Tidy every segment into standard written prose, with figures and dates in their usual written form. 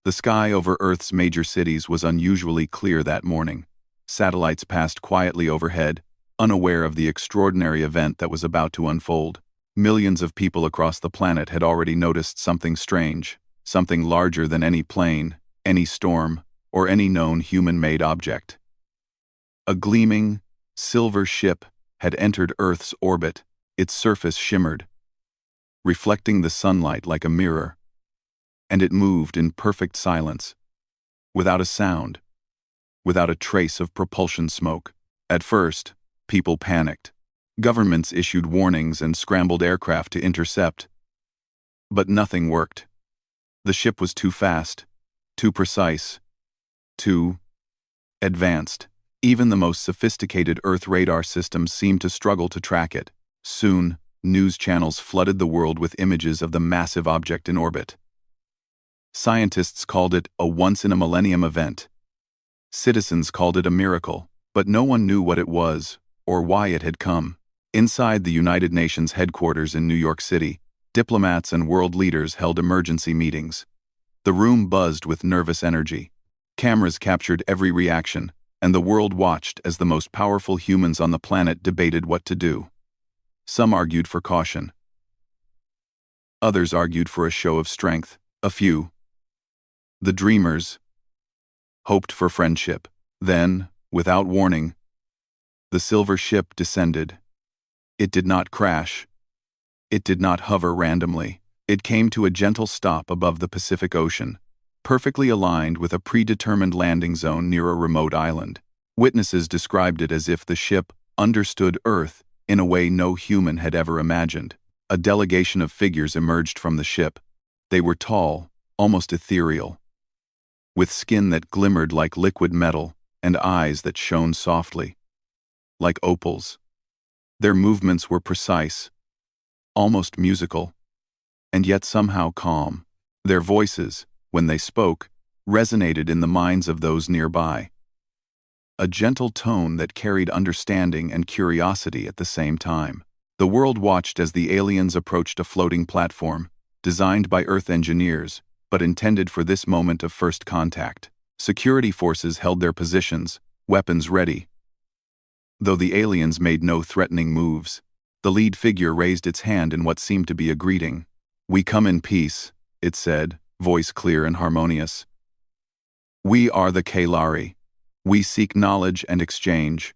The sky over Earth's major cities was unusually clear that morning. Satellites passed quietly overhead, unaware of the extraordinary event that was about to unfold. Millions of people across the planet had already noticed something strange, something larger than any plane, any storm, or any known human-made object. A gleaming, silver ship had entered Earth's orbit. Its surface shimmered, reflecting the sunlight like a mirror, and it moved in perfect silence, without a sound, without a trace of propulsion smoke. At first, people panicked. Governments issued warnings and scrambled aircraft to intercept. But nothing worked. The ship was too fast, too precise, too advanced. Even the most sophisticated Earth radar systems seemed to struggle to track it. Soon, news channels flooded the world with images of the massive object in orbit. Scientists called it a once-in-a-millennium event. Citizens called it a miracle, but no one knew what it was or why it had come. Inside the United Nations headquarters in New York City, diplomats and world leaders held emergency meetings. The room buzzed with nervous energy. Cameras captured every reaction, and the world watched as the most powerful humans on the planet debated what to do. Some argued for caution. Others argued for a show of strength. A few, the dreamers, hoped for friendship. Then, without warning, the silver ship descended. It did not crash. It did not hover randomly. It came to a gentle stop above the Pacific Ocean, perfectly aligned with a predetermined landing zone near a remote island. Witnesses described it as if the ship understood Earth in a way no human had ever imagined. A delegation of figures emerged from the ship. They were tall, almost ethereal, with skin that glimmered like liquid metal and eyes that shone softly, like opals. Their movements were precise, almost musical, and yet somehow calm. Their voices, when they spoke, resonated in the minds of those nearby. A gentle tone that carried understanding and curiosity at the same time. The world watched as the aliens approached a floating platform, designed by Earth engineers, but intended for this moment of first contact. Security forces held their positions, weapons ready. Though the aliens made no threatening moves, the lead figure raised its hand in what seemed to be a greeting. "We come in peace," it said, voice clear and harmonious. "We are the Kalari. We seek knowledge and exchange.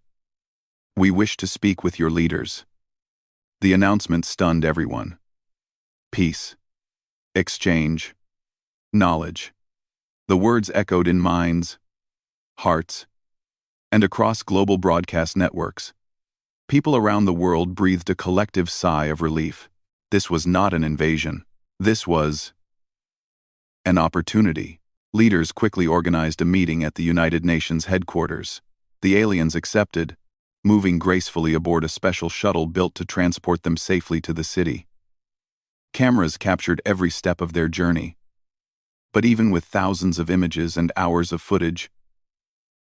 We wish to speak with your leaders." The announcement stunned everyone. Peace, exchange, knowledge. The words echoed in minds, hearts, and across global broadcast networks. People around the world breathed a collective sigh of relief. This was not an invasion. This was an opportunity. Leaders quickly organized a meeting at the United Nations headquarters. The aliens accepted, moving gracefully aboard a special shuttle built to transport them safely to the city. Cameras captured every step of their journey. But even with thousands of images and hours of footage,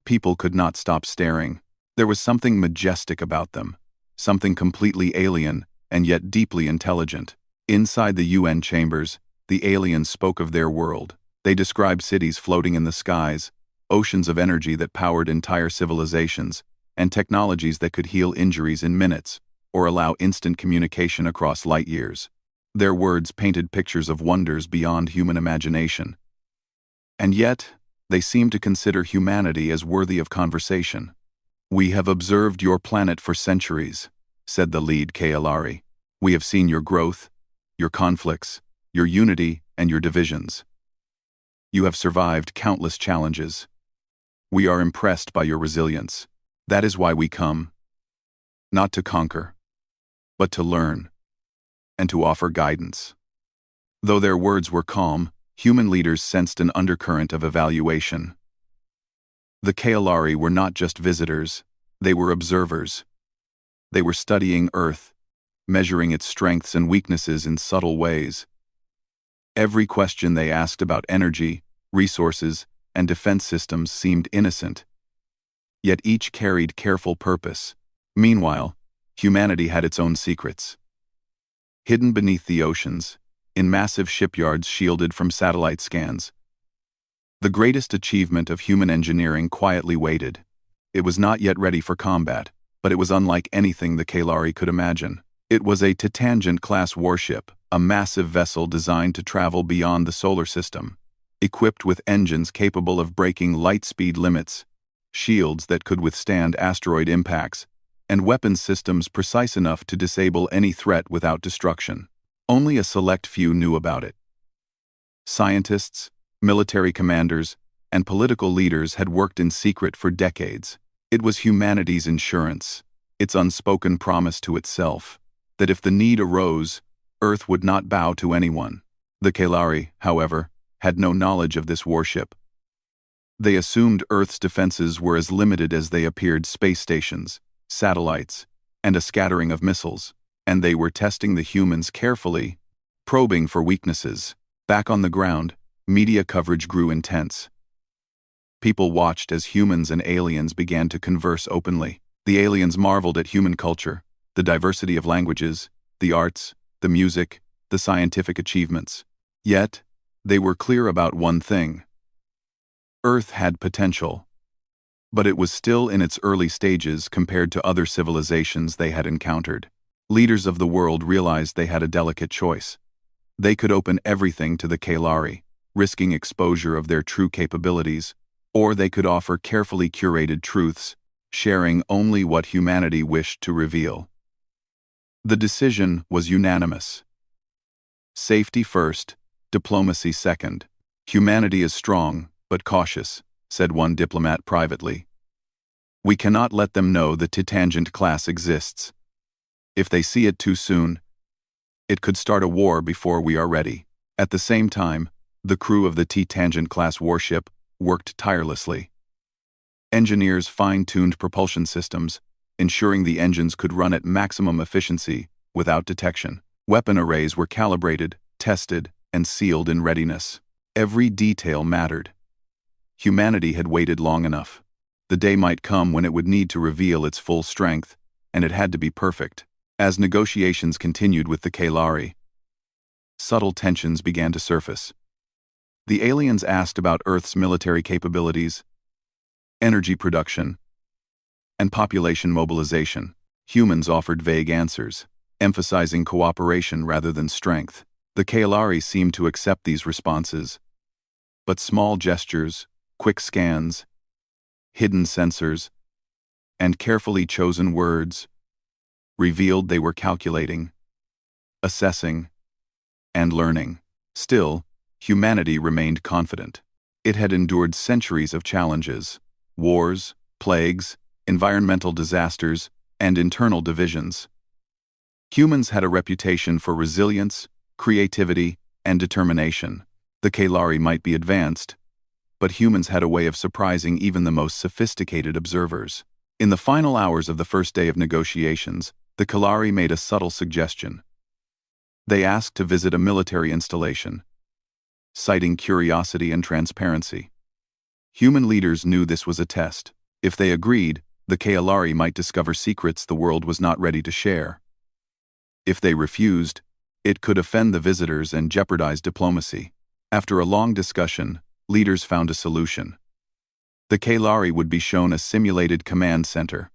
people could not stop staring. There was something majestic about them, something completely alien and yet deeply intelligent. Inside the UN chambers, the aliens spoke of their world. They described cities floating in the skies, oceans of energy that powered entire civilizations, and technologies that could heal injuries in minutes or allow instant communication across light years. Their words painted pictures of wonders beyond human imagination. And yet, they seemed to consider humanity as worthy of conversation. "We have observed your planet for centuries," said the lead Kalari. "We have seen your growth, your conflicts, your unity, and your divisions. You have survived countless challenges. We are impressed by your resilience. That is why we come, not to conquer, but to learn, and to offer guidance." Though their words were calm, human leaders sensed an undercurrent of evaluation. The Kalari were not just visitors, they were observers. They were studying Earth, measuring its strengths and weaknesses in subtle ways. Every question they asked about energy, resources, and defense systems seemed innocent, yet each carried careful purpose. Meanwhile, humanity had its own secrets. Hidden beneath the oceans, in massive shipyards shielded from satellite scans, The greatest achievement of human engineering quietly waited. It was not yet ready for combat, but it was unlike anything the Kalari could imagine. It was a Titangent-class warship, a massive vessel designed to travel beyond the solar system, equipped with engines capable of breaking light-speed limits, shields that could withstand asteroid impacts, and weapons systems precise enough to disable any threat without destruction. Only a select few knew about it. Scientists, military commanders, and political leaders had worked in secret for decades. It was humanity's insurance, its unspoken promise to itself, that if the need arose, Earth would not bow to anyone. The Kalari, however, had no knowledge of this warship. They assumed Earth's defenses were as limited as they appeared: space stations, satellites, and a scattering of missiles, and they were testing the humans carefully, probing for weaknesses. Back on the ground, media coverage grew intense. People watched as humans and aliens began to converse openly. The aliens marveled at human culture, the diversity of languages, the arts, the music, the scientific achievements. Yet, they were clear about one thing. Earth had potential, but it was still in its early stages compared to other civilizations they had encountered. Leaders of the world realized they had a delicate choice. They could open everything to the Kalari, risking exposure of their true capabilities, or they could offer carefully curated truths, sharing only what humanity wished to reveal. The decision was unanimous. Safety first, diplomacy second. Humanity is strong, but cautious, said one diplomat privately. We cannot let them know the Titangent class exists. If they see it too soon, it could start a war before we are ready. At the same time, the crew of the Titangent-class warship worked tirelessly. Engineers fine-tuned propulsion systems, ensuring the engines could run at maximum efficiency without detection. Weapon arrays were calibrated, tested, and sealed in readiness. Every detail mattered. Humanity had waited long enough. The day might come when it would need to reveal its full strength, and it had to be perfect. As negotiations continued with the Kalari, subtle tensions began to surface. The aliens asked about Earth's military capabilities, energy production, and population mobilization. Humans offered vague answers, emphasizing cooperation rather than strength. The Kalari seemed to accept these responses, but small gestures, quick scans, hidden sensors, and carefully chosen words revealed they were calculating, assessing, and learning. Still, humanity remained confident. It had endured centuries of challenges: wars, plagues, environmental disasters, and internal divisions. Humans had a reputation for resilience, creativity, and determination. The Kalari might be advanced, but humans had a way of surprising even the most sophisticated observers. In the final hours of the first day of negotiations, the Kalari made a subtle suggestion. They asked to visit a military installation, citing curiosity and transparency. Human leaders knew this was a test. If they agreed, the Kalari might discover secrets the world was not ready to share. If they refused, it could offend the visitors and jeopardize diplomacy. After a long discussion, leaders found a solution. The Kalari would be shown a simulated command center,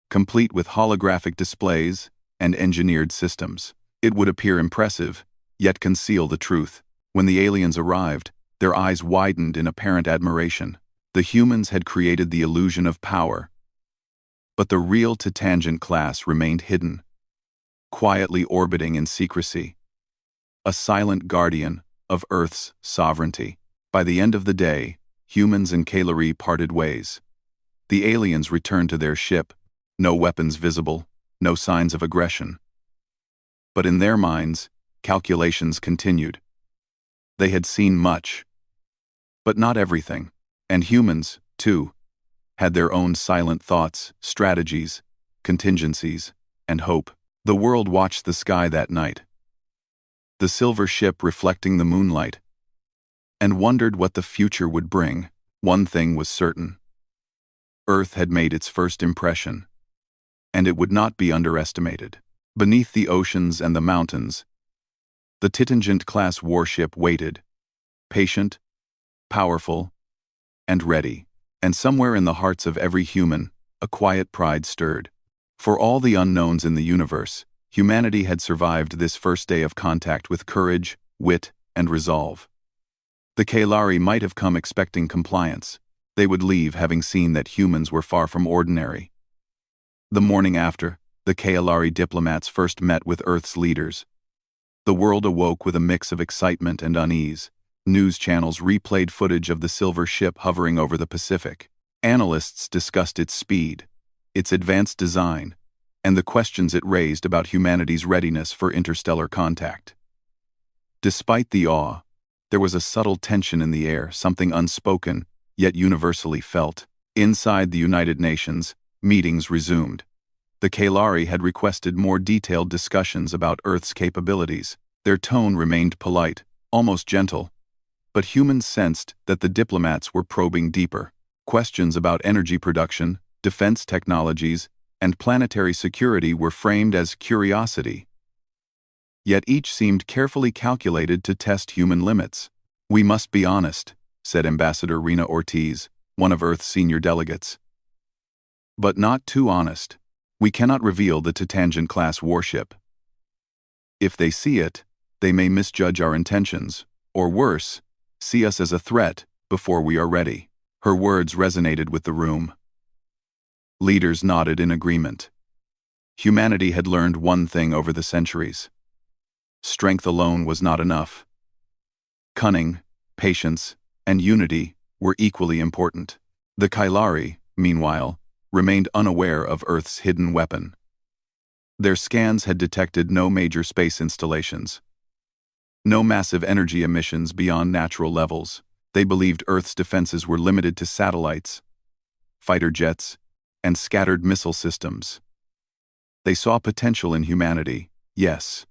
complete with holographic displays and engineered systems. It would appear impressive, yet conceal the truth. When the aliens arrived, their eyes widened in apparent admiration. The humans had created the illusion of power, but the real Titangent class remained hidden, quietly orbiting in secrecy, a silent guardian of Earth's sovereignty. By the end of the day, humans and Kalari parted ways. The aliens returned to their ship, no weapons visible, no signs of aggression. But in their minds, calculations continued. They had seen much, but not everything. And humans, too, had their own silent thoughts, strategies, contingencies, and hope. The world watched the sky that night, the silver ship reflecting the moonlight, and wondered what the future would bring. One thing was certain: Earth had made its first impression, and it would not be underestimated. Beneath the oceans and the mountains, the Titangent-class warship waited, patient, powerful, and ready. And somewhere in the hearts of every human, a quiet pride stirred. For all the unknowns in the universe, humanity had survived this first day of contact with courage, wit, and resolve. The Kalari might have come expecting compliance. They would leave having seen that humans were far from ordinary. The morning after, the Kalari diplomats first met with Earth's leaders. The world awoke with a mix of excitement and unease. News channels replayed footage of the silver ship hovering over the Pacific. Analysts discussed its speed, its advanced design, and the questions it raised about humanity's readiness for interstellar contact. Despite the awe, there was a subtle tension in the air, something unspoken, yet universally felt. Inside the United Nations, meetings resumed. The Kalari had requested more detailed discussions about Earth's capabilities. Their tone remained polite, almost gentle, but humans sensed that the diplomats were probing deeper. Questions about energy production, defense technologies, and planetary security were framed as curiosity. Yet each seemed carefully calculated to test human limits. "We must be honest," said Ambassador Rena Ortiz, one of Earth's senior delegates. "But not too honest. We cannot reveal the Titangent-class warship. If they see it, they may misjudge our intentions, or worse, see us as a threat before we are ready." Her words resonated with the room. Leaders nodded in agreement. Humanity had learned one thing over the centuries. Strength alone was not enough. Cunning, patience, and unity were equally important. The Kalari, meanwhile, remained unaware of Earth's hidden weapon. Their scans had detected no major space installations, no massive energy emissions beyond natural levels. They believed Earth's defenses were limited to satellites, fighter jets, and scattered missile systems. They saw potential in humanity, yes,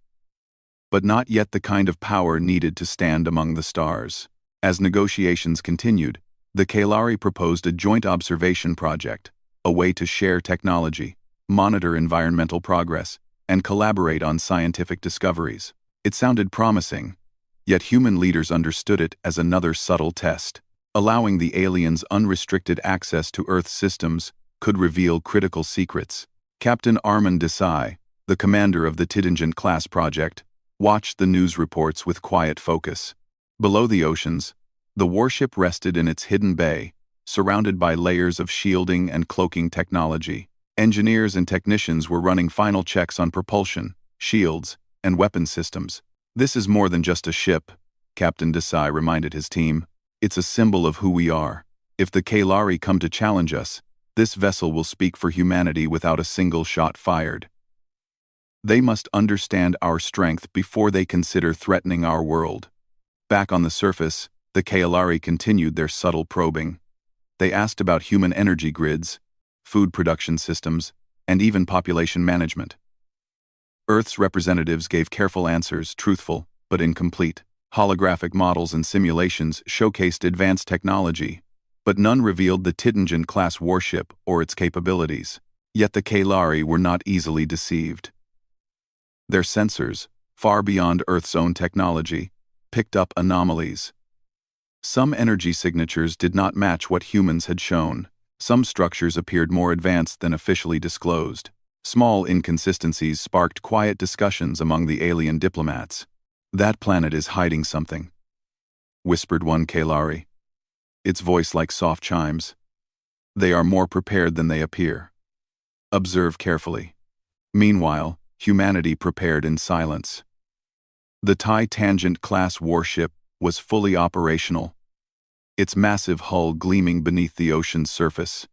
but not yet the kind of power needed to stand among the stars. As negotiations continued, the Kalari proposed a joint observation project, a way to share technology, monitor environmental progress, and collaborate on scientific discoveries. It sounded promising, yet human leaders understood it as another subtle test. Allowing the aliens unrestricted access to Earth's systems could reveal critical secrets. Captain Armand Desai, the commander of the Titangent-class project, watched the news reports with quiet focus. Below the oceans, the warship rested in its hidden bay, surrounded by layers of shielding and cloaking technology. Engineers and technicians were running final checks on propulsion, shields, and weapon systems. "This is more than just a ship," Captain Desai reminded his team. "It's a symbol of who we are. If the Kalari come to challenge us, this vessel will speak for humanity without a single shot fired. They must understand our strength before they consider threatening our world." Back on the surface, the Kalari continued their subtle probing. They asked about human energy grids, food production systems, and even population management. Earth's representatives gave careful answers, truthful but incomplete. Holographic models and simulations showcased advanced technology, but none revealed the Titangent-class warship or its capabilities. Yet the Kalari were not easily deceived. Their sensors, far beyond Earth's own technology, picked up anomalies. Some energy signatures did not match what humans had shown. Some structures appeared more advanced than officially disclosed. Small inconsistencies sparked quiet discussions among the alien diplomats. "That planet is hiding something," whispered one Kalari, its voice like soft chimes. "They are more prepared than they appear. Observe carefully." Meanwhile, humanity prepared in silence. The Titangent-class warship was fully operational, its massive hull gleaming beneath the ocean's surface.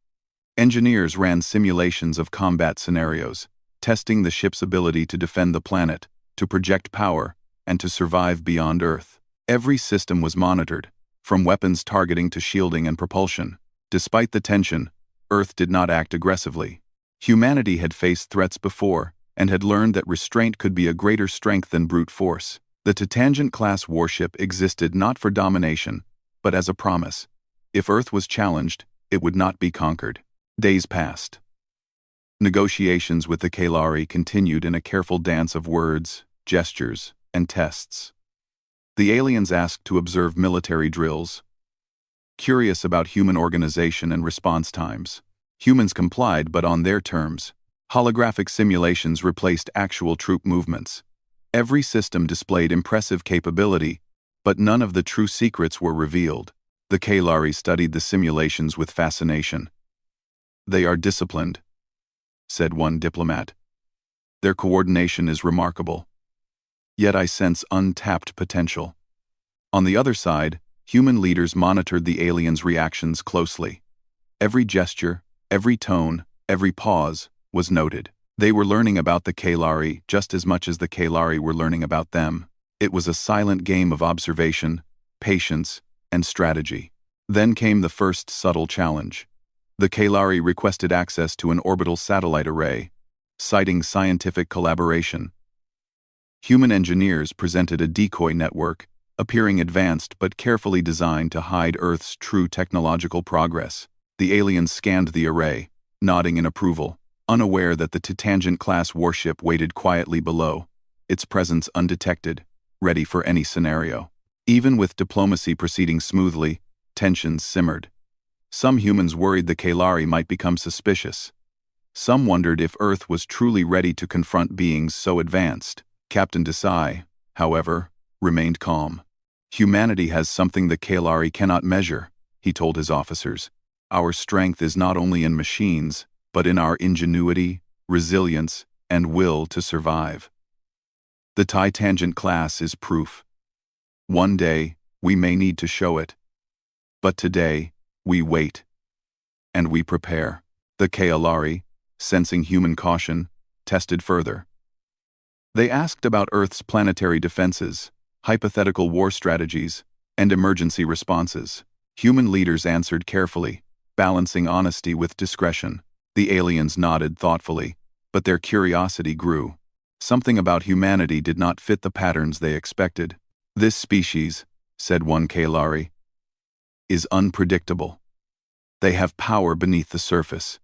Engineers ran simulations of combat scenarios, testing the ship's ability to defend the planet, to project power, and to survive beyond Earth. Every system was monitored, from weapons targeting to shielding and propulsion. Despite the tension, Earth did not act aggressively. Humanity had faced threats before, and had learned that restraint could be a greater strength than brute force. The Titangent-class warship existed not for domination, but as a promise. If Earth was challenged, it would not be conquered. Days passed. Negotiations with the Kalari continued in a careful dance of words, gestures, and tests. The aliens asked to observe military drills, curious about human organization and response times. Humans complied, but on their terms. Holographic simulations replaced actual troop movements. Every system displayed impressive capability, but none of the true secrets were revealed. The Kalari studied the simulations with fascination. "They are disciplined," said one diplomat. "Their coordination is remarkable. Yet I sense untapped potential." On the other side, human leaders monitored the aliens' reactions closely. Every gesture, every tone, every pause was noted. They were learning about the Kalari just as much as the Kalari were learning about them. It was a silent game of observation, patience, and strategy. Then came the first subtle challenge. The Kalari requested access to an orbital satellite array, citing scientific collaboration. Human engineers presented a decoy network, appearing advanced but carefully designed to hide Earth's true technological progress. The aliens scanned the array, nodding in approval, unaware that the Tangent-class warship waited quietly below, its presence undetected, ready for any scenario. Even with diplomacy proceeding smoothly, tensions simmered. Some humans worried the Kalari might become suspicious. Some wondered if Earth was truly ready to confront beings so advanced. Captain Desai, however, remained calm. "Humanity has something the Kalari cannot measure," he told his officers. "Our strength is not only in machines, but in our ingenuity, resilience, and will to survive. The Tangent class is proof. One day, we may need to show it. But today, we wait. And we prepare." The Kalari, sensing human caution, tested further. They asked about Earth's planetary defenses, hypothetical war strategies, and emergency responses. Human leaders answered carefully, balancing honesty with discretion. The aliens nodded thoughtfully, but their curiosity grew. Something about humanity did not fit the patterns they expected. "This species," said one Kalari, "is unpredictable. They have power beneath the surface.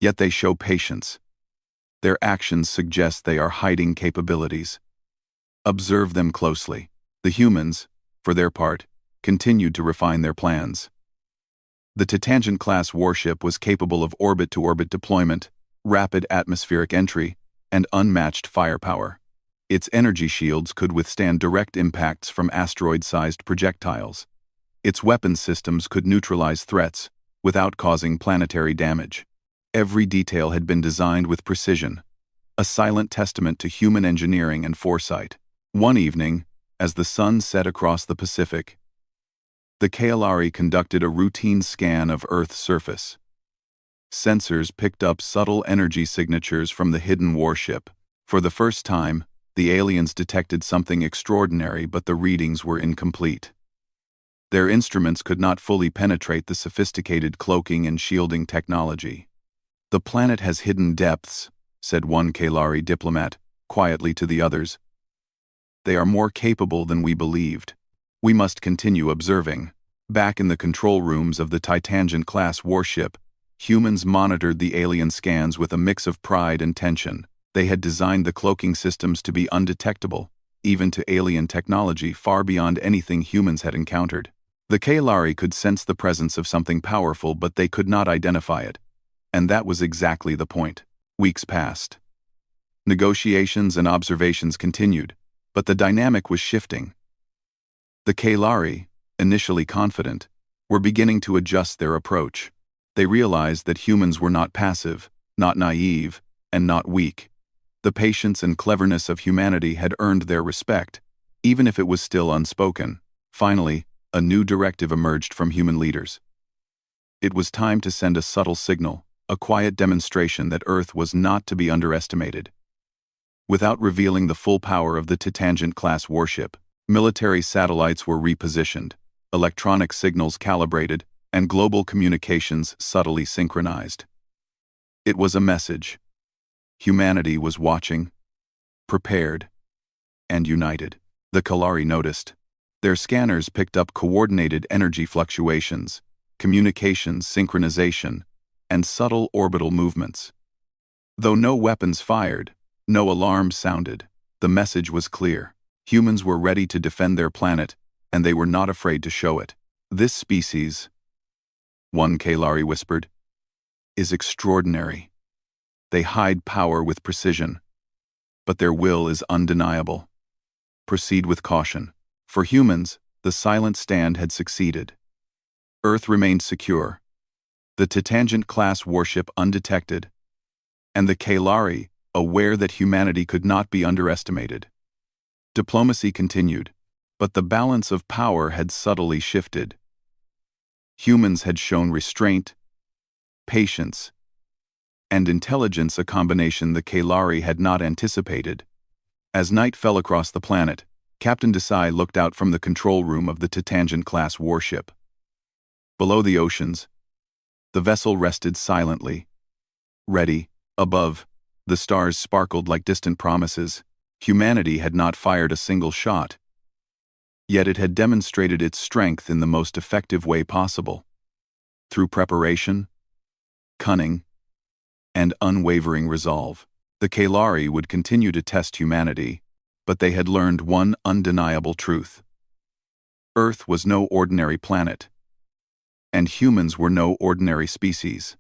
Yet they show patience. Their actions suggest they are hiding capabilities. Observe them closely." The humans, for their part, continued to refine their plans. The Tangent-class warship was capable of orbit-to-orbit deployment, rapid atmospheric entry, and unmatched firepower. Its energy shields could withstand direct impacts from asteroid-sized projectiles. Its weapons systems could neutralize threats without causing planetary damage. Every detail had been designed with precision, a silent testament to human engineering and foresight. One evening, as the sun set across the Pacific, the Kalari conducted a routine scan of Earth's surface. Sensors picked up subtle energy signatures from the hidden warship. For the first time, the aliens detected something extraordinary, but the readings were incomplete. Their instruments could not fully penetrate the sophisticated cloaking and shielding technology. "The planet has hidden depths," said one Kalari diplomat, quietly to the others. "They are more capable than we believed. We must continue observing." Back in the control rooms of the Tangent-class warship, humans monitored the alien scans with a mix of pride and tension. They had designed the cloaking systems to be undetectable, even to alien technology far beyond anything humans had encountered. The Kalari could sense the presence of something powerful, but they could not identify it. And that was exactly the point. Weeks passed. Negotiations and observations continued, but the dynamic was shifting. The Kalari, initially confident, were beginning to adjust their approach. They realized that humans were not passive, not naive, and not weak. The patience and cleverness of humanity had earned their respect, even if it was still unspoken. Finally, a new directive emerged from human leaders. It was time to send a subtle signal, a quiet demonstration that Earth was not to be underestimated. Without revealing the full power of the Tangent-class warship, military satellites were repositioned, electronic signals calibrated, and global communications subtly synchronized. It was a message. Humanity was watching, prepared, and united. The Kalari noticed. Their scanners picked up coordinated energy fluctuations, communications synchronization, and subtle orbital movements. Though no weapons fired, no alarms sounded, the message was clear. Humans were ready to defend their planet, and they were not afraid to show it. "This species," one Kalari whispered, "is extraordinary. They hide power with precision, but their will is undeniable. Proceed with caution." For humans, the silent stand had succeeded. Earth remained secure, the Tangent-class warship undetected, and the Kalari aware that humanity could not be underestimated. Diplomacy continued, but the balance of power had subtly shifted. Humans had shown restraint, patience, and intelligence, a combination the Kalari had not anticipated. As night fell across the planet, Captain Desai looked out from the control room of the Tangent-class warship. Below the oceans, the vessel rested silently, ready. Above, the stars sparkled like distant promises. Humanity had not fired a single shot, yet it had demonstrated its strength in the most effective way possible. Through preparation, cunning, and unwavering resolve, the Kalari would continue to test humanity, but they had learned one undeniable truth. Earth was no ordinary planet, and humans were no ordinary species.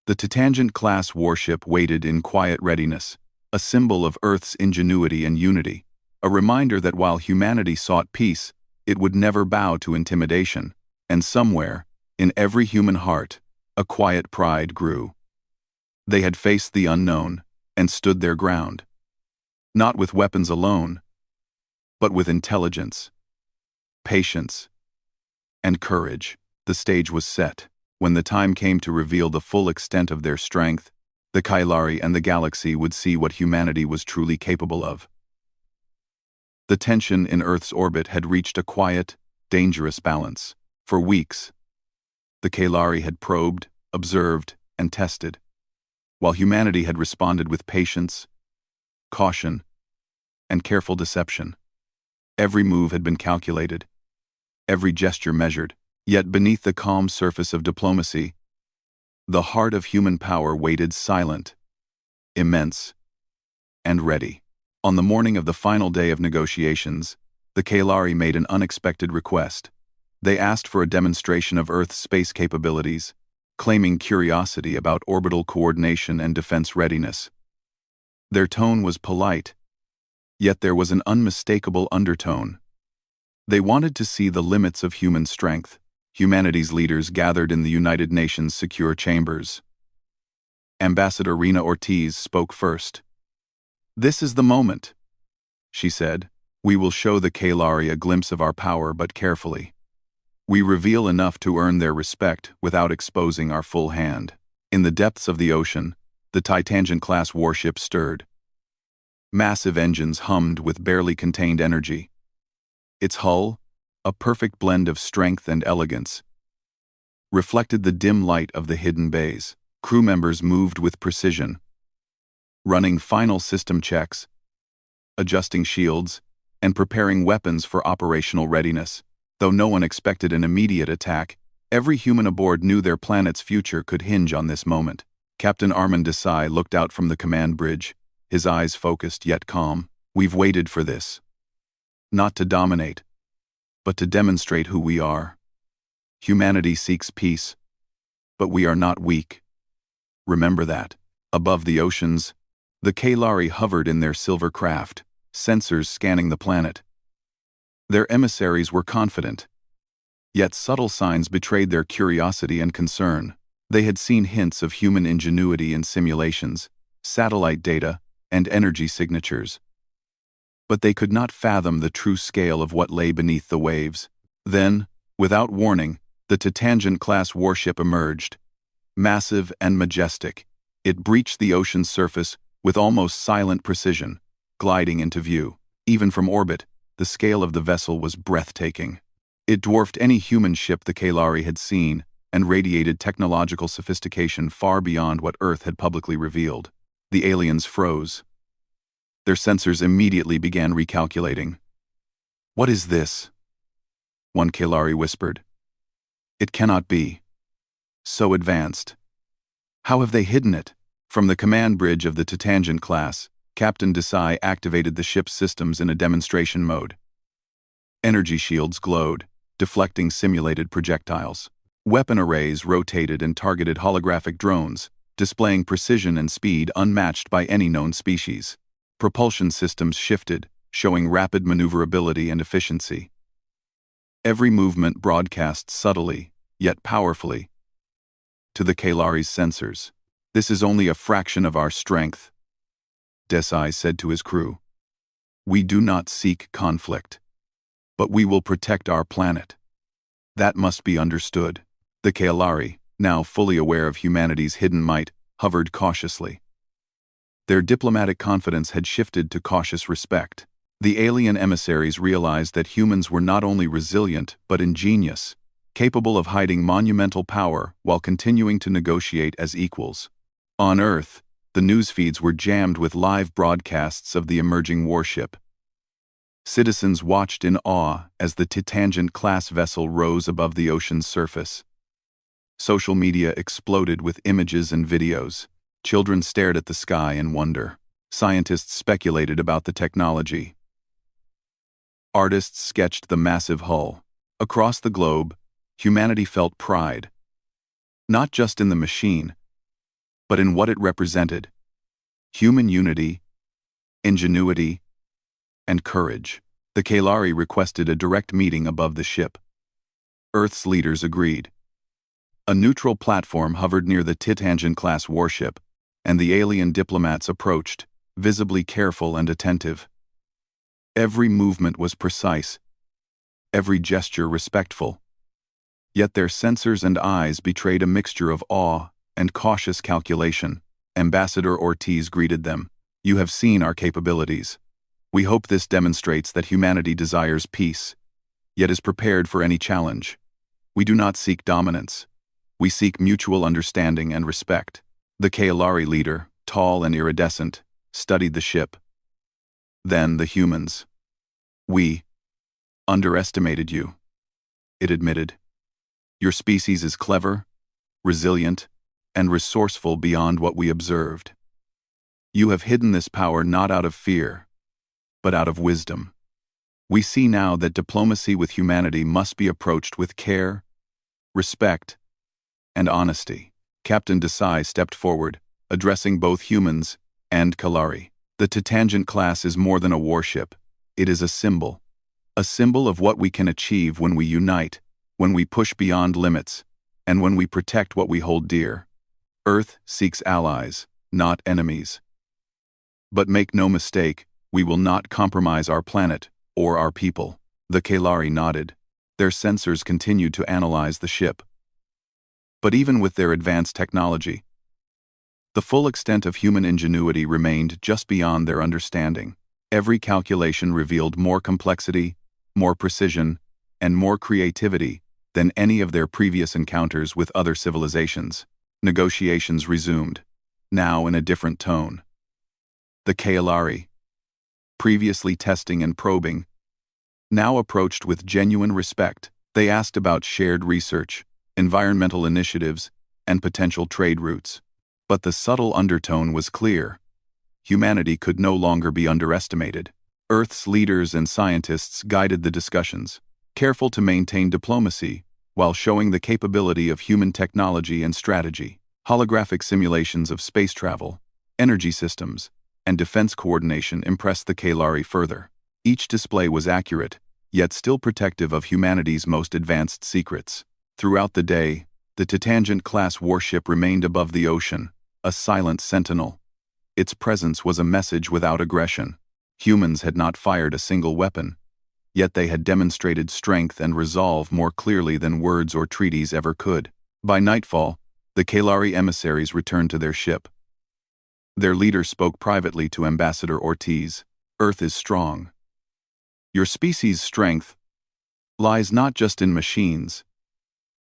The Tangent-class warship waited in quiet readiness, a symbol of Earth's ingenuity and unity, a reminder that while humanity sought peace, it would never bow to intimidation, and somewhere, in every human heart, a quiet pride grew. They had faced the unknown and stood their ground, not with weapons alone, but with intelligence, patience, and courage. The stage was set. When the time came to reveal the full extent of their strength, the Kalari and the galaxy would see what humanity was truly capable of. The tension in Earth's orbit had reached a quiet, dangerous balance. For weeks, the Kalari had probed, observed, and tested, while humanity had responded with patience, caution, and careful deception. Every move had been calculated, every gesture measured. Yet beneath the calm surface of diplomacy, the heart of human power waited silent, immense, and ready. On the morning of the final day of negotiations, the Kalari made an unexpected request. They asked for a demonstration of Earth's space capabilities, claiming curiosity about orbital coordination and defense readiness. Their tone was polite, yet there was an unmistakable undertone. They wanted to see the limits of human strength. Humanity's leaders gathered in the United Nations secure chambers. Ambassador Rena Ortiz spoke first. "This is the moment," she said. "We will show the Kalari a glimpse of our power, but carefully. We reveal enough to earn their respect without exposing our full hand." In the depths of the ocean, the Tangent-class warship stirred. Massive engines hummed with barely contained energy. Its hull, a perfect blend of strength and elegance, reflected the dim light of the hidden bays. Crew members moved with precision, running final system checks, adjusting shields, and preparing weapons for operational readiness. Though no one expected an immediate attack, every human aboard knew their planet's future could hinge on this moment. Captain Armand Desai looked out from the command bridge, his eyes focused yet calm. "We've waited for this. Not to dominate, but to demonstrate who we are. Humanity seeks peace, but we are not weak. Remember that." Above the oceans, the Kalari hovered in their silver craft, sensors scanning the planet. Their emissaries were confident, yet subtle signs betrayed their curiosity and concern. They had seen hints of human ingenuity in simulations, satellite data, and energy signatures, but they could not fathom the true scale of what lay beneath the waves. Then, without warning, the Tangent-class warship emerged. Massive and majestic, it breached the ocean's surface with almost silent precision, gliding into view. Even from orbit, the scale of the vessel was breathtaking. It dwarfed any human ship the Kalari had seen and radiated technological sophistication far beyond what Earth had publicly revealed. The aliens froze. Their sensors immediately began recalculating. "What is this?" one Kalari whispered. "It cannot be. So advanced. How have they hidden it?" From the command bridge of the Tangent class, Captain Desai activated the ship's systems in a demonstration mode. Energy shields glowed, deflecting simulated projectiles. Weapon arrays rotated and targeted holographic drones, displaying precision and speed unmatched by any known species. Propulsion systems shifted, showing rapid maneuverability and efficiency. Every movement broadcast subtly, yet powerfully, to the Kalari's sensors. "This is only a fraction of our strength," Desai said to his crew. "We do not seek conflict, but we will protect our planet. That must be understood." The Kalari, now fully aware of humanity's hidden might, hovered cautiously. Their diplomatic confidence had shifted to cautious respect. The alien emissaries realized that humans were not only resilient but ingenious, capable of hiding monumental power while continuing to negotiate as equals. On Earth, the news feeds were jammed with live broadcasts of the emerging warship. Citizens watched in awe as the Titangent-class vessel rose above the ocean's surface. Social media exploded with images and videos. Children stared at the sky in wonder. Scientists speculated about the technology. Artists sketched the massive hull. Across the globe, humanity felt pride, not just in the machine, but in what it represented: human unity, ingenuity, and courage. The Kalari requested a direct meeting above the ship. Earth's leaders agreed. A neutral platform hovered near the Titangent-class warship, and the alien diplomats approached, visibly careful and attentive. Every movement was precise, every gesture respectful. Yet their sensors and eyes betrayed a mixture of awe and cautious calculation. Ambassador Ortiz greeted them. "You have seen our capabilities. We hope this demonstrates that humanity desires peace, yet is prepared for any challenge. We do not seek dominance. We seek mutual understanding and respect." The Kalari leader, tall and iridescent, studied the ship. Then the humans. "We underestimated you," it admitted. "Your species is clever, resilient, and resourceful beyond what we observed. You have hidden this power not out of fear, but out of wisdom. We see now that diplomacy with humanity must be approached with care, respect, and honesty." Captain Desai stepped forward, addressing both humans and Kalari. "The Titangent class is more than a warship. It is a symbol of what we can achieve when we unite, when we push beyond limits, and when we protect what we hold dear. Earth seeks allies, not enemies. But make no mistake, we will not compromise our planet or our people." The Kalari nodded. Their sensors continued to analyze the ship. But even with their advanced technology, the full extent of human ingenuity remained just beyond their understanding. Every calculation revealed more complexity, more precision, and more creativity than any of their previous encounters with other civilizations. Negotiations resumed, now in a different tone. The Kalari, previously testing and probing, now approached with genuine respect. They asked about shared research, environmental initiatives, and potential trade routes. But the subtle undertone was clear. Humanity could no longer be underestimated. Earth's leaders and scientists guided the discussions, careful to maintain diplomacy while showing the capability of human technology and strategy. Holographic simulations of space travel, energy systems, and defense coordination impressed the Kalari further. Each display was accurate, yet still protective of humanity's most advanced secrets. Throughout the day, the Titangent-class warship remained above the ocean, a silent sentinel. Its presence was a message without aggression. Humans had not fired a single weapon, yet they had demonstrated strength and resolve more clearly than words or treaties ever could. By nightfall, the Kalari emissaries returned to their ship. Their leader spoke privately to Ambassador Ortiz. "Earth is strong. Your species' strength lies not just in machines,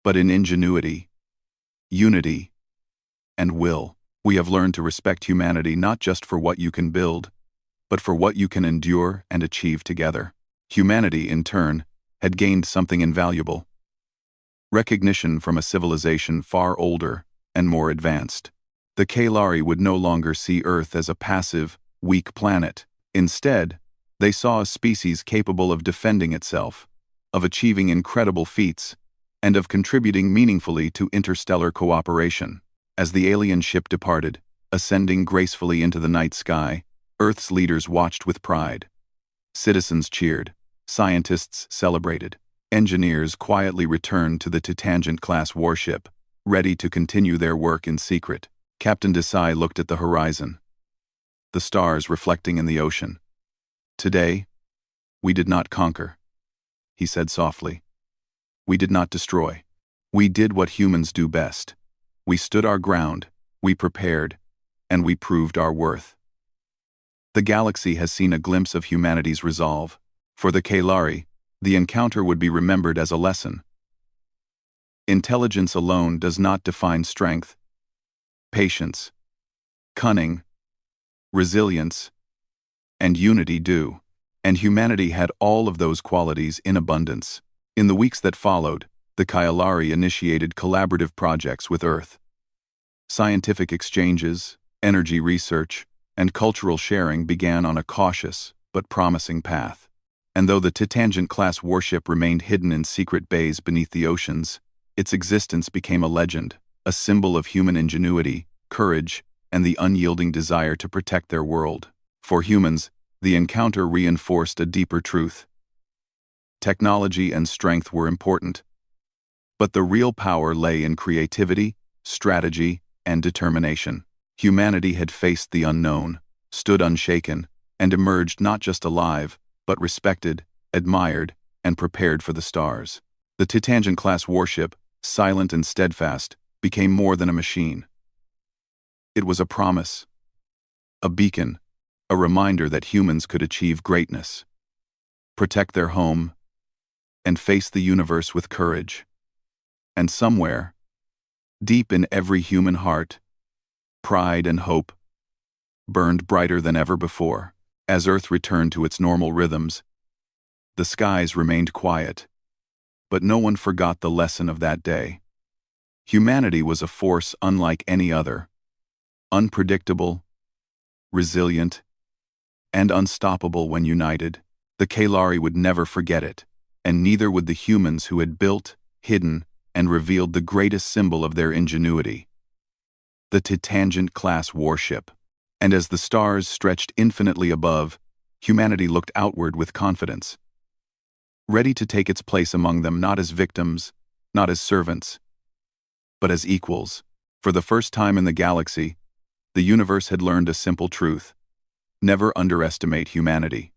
but in ingenuity, unity, and will. We have learned to respect humanity not just for what you can build, but for what you can endure and achieve together." Humanity, in turn, had gained something invaluable: recognition from a civilization far older and more advanced. The Kalari would no longer see Earth as a passive, weak planet. Instead, they saw a species capable of defending itself, of achieving incredible feats, and of contributing meaningfully to interstellar cooperation. As the alien ship departed, ascending gracefully into the night sky, Earth's leaders watched with pride. Citizens cheered, scientists celebrated, engineers quietly returned to the Tangent-class warship, ready to continue their work in secret. Captain Desai looked at the horizon, the stars reflecting in the ocean. "Today, we did not conquer," he said softly. "We did not destroy. We did what humans do best. We stood our ground, we prepared, and we proved our worth." The galaxy has seen a glimpse of humanity's resolve. For the Kalari, the encounter would be remembered as a lesson. Intelligence alone does not define strength. Patience, cunning, resilience, and unity do. And humanity had all of those qualities in abundance. In the weeks that followed, the Kalari initiated collaborative projects with Earth. Scientific exchanges, energy research, and cultural sharing began on a cautious but promising path. And though the Tangent-class warship remained hidden in secret bays beneath the oceans, its existence became a legend, a symbol of human ingenuity, courage, and the unyielding desire to protect their world. For humans, the encounter reinforced a deeper truth. Technology and strength were important, but the real power lay in creativity, strategy, and determination. Humanity had faced the unknown, stood unshaken, and emerged not just alive, but respected, admired, and prepared for the stars. The Tangent-class warship, silent and steadfast, became more than a machine. It was a promise, a beacon, a reminder that humans could achieve greatness, protect their home, and face the universe with courage. And somewhere, deep in every human heart, pride and hope burned brighter than ever before. As Earth returned to its normal rhythms, the skies remained quiet, but no one forgot the lesson of that day. Humanity was a force unlike any other, unpredictable, resilient, and unstoppable when united. The Kalari would never forget it, and neither would the humans who had built, hidden, and revealed the greatest symbol of their ingenuity, the Tangent-class warship. And as the stars stretched infinitely above, humanity looked outward with confidence, ready to take its place among them not as victims, not as servants, but as equals. For the first time in the galaxy, the universe had learned a simple truth: never underestimate humanity.